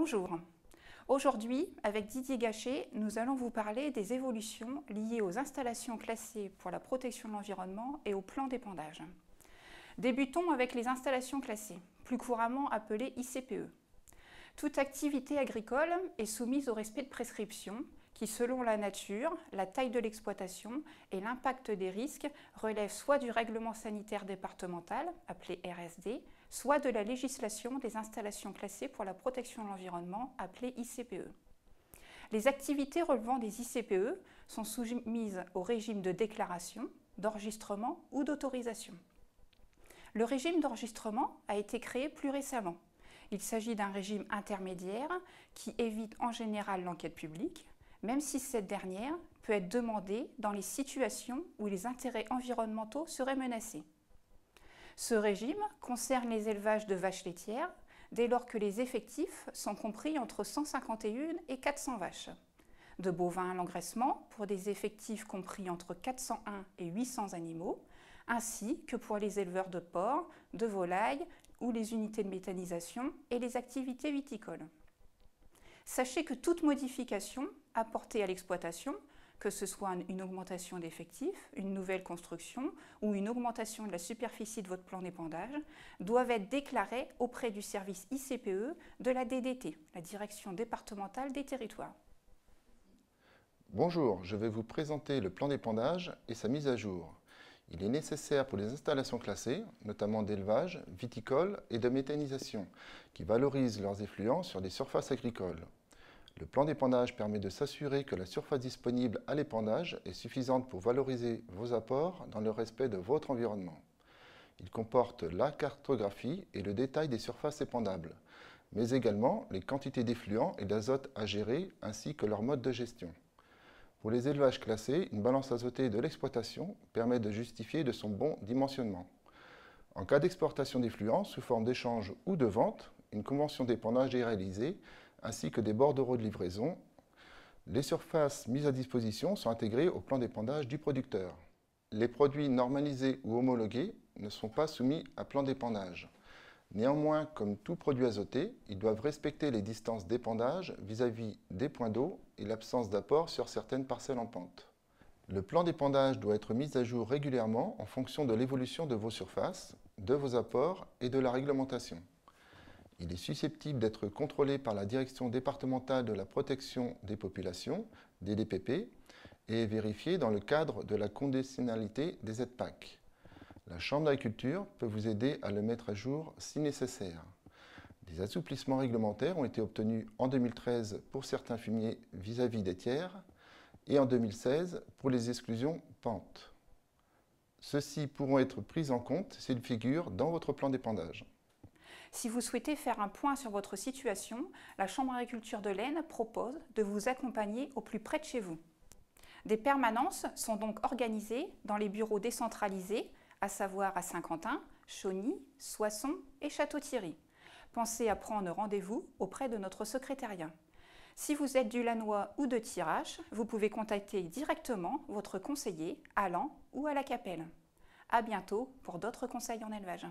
Bonjour. Aujourd'hui, avec Didier Gachet, nous allons vous parler des évolutions liées aux installations classées pour la protection de l'environnement et au plan d'épandage. Débutons avec les installations classées, plus couramment appelées ICPE. Toute activité agricole est soumise au respect de prescriptions qui, selon la nature, la taille de l'exploitation et l'impact des risques, relèvent soit du règlement sanitaire départemental, appelé RSD, soit de la législation des installations classées pour la protection de l'environnement, appelée ICPE. Les activités relevant des ICPE sont soumises au régime de déclaration, d'enregistrement ou d'autorisation. Le régime d'enregistrement a été créé plus récemment. Il s'agit d'un régime intermédiaire qui évite en général l'enquête publique, même si cette dernière peut être demandée dans les situations où les intérêts environnementaux seraient menacés. Ce régime concerne les élevages de vaches laitières, dès lors que les effectifs sont compris entre 151 et 400 vaches. De bovins à l'engraissement pour des effectifs compris entre 401 et 800 animaux, ainsi que pour les éleveurs de porcs, de volailles ou les unités de méthanisation et les activités viticoles. Sachez que toute modification apportée à l'exploitation, que ce soit une augmentation d'effectifs, une nouvelle construction ou une augmentation de la superficie de votre plan d'épandage, doivent être déclarées auprès du service ICPE de la DDT, la Direction départementale des territoires. Bonjour, je vais vous présenter le plan d'épandage et sa mise à jour. Il est nécessaire pour les installations classées, notamment d'élevage, viticole et de méthanisation, qui valorisent leurs effluents sur des surfaces agricoles. Le plan d'épandage permet de s'assurer que la surface disponible à l'épandage est suffisante pour valoriser vos apports dans le respect de votre environnement. Il comporte la cartographie et le détail des surfaces épandables, mais également les quantités d'effluents et d'azote à gérer ainsi que leur mode de gestion. Pour les élevages classés, une balance azotée de l'exploitation permet de justifier de son bon dimensionnement. En cas d'exportation d'effluents sous forme d'échange ou de vente, une convention d'épandage est réalisée, ainsi que des bordereaux de livraison. Les surfaces mises à disposition sont intégrées au plan d'épandage du producteur. Les produits normalisés ou homologués ne sont pas soumis à plan d'épandage. Néanmoins, comme tout produit azoté, ils doivent respecter les distances d'épandage vis-à-vis des points d'eau et l'absence d'apport sur certaines parcelles en pente. Le plan d'épandage doit être mis à jour régulièrement en fonction de l'évolution de vos surfaces, de vos apports et de la réglementation. Il est susceptible d'être contrôlé par la Direction départementale de la protection des populations, DDPP, et vérifié dans le cadre de la conditionnalité des aides PAC. La Chambre d'agriculture peut vous aider à le mettre à jour si nécessaire. Des assouplissements réglementaires ont été obtenus en 2013 pour certains fumiers vis-à-vis des tiers et en 2016 pour les exclusions pente. Ceux-ci pourront être pris en compte s'ils figurent dans votre plan d'épandage. Si vous souhaitez faire un point sur votre situation, la Chambre d'agriculture de l'Aisne propose de vous accompagner au plus près de chez vous. Des permanences sont donc organisées dans les bureaux décentralisés, à savoir à Saint-Quentin, Chauny, Soissons et Château-Thierry. Pensez à prendre rendez-vous auprès de notre secrétariat. Si vous êtes du Lannoy ou de Thiérache, vous pouvez contacter directement votre conseiller à Laon ou à la Capelle. À bientôt pour d'autres conseils en élevage.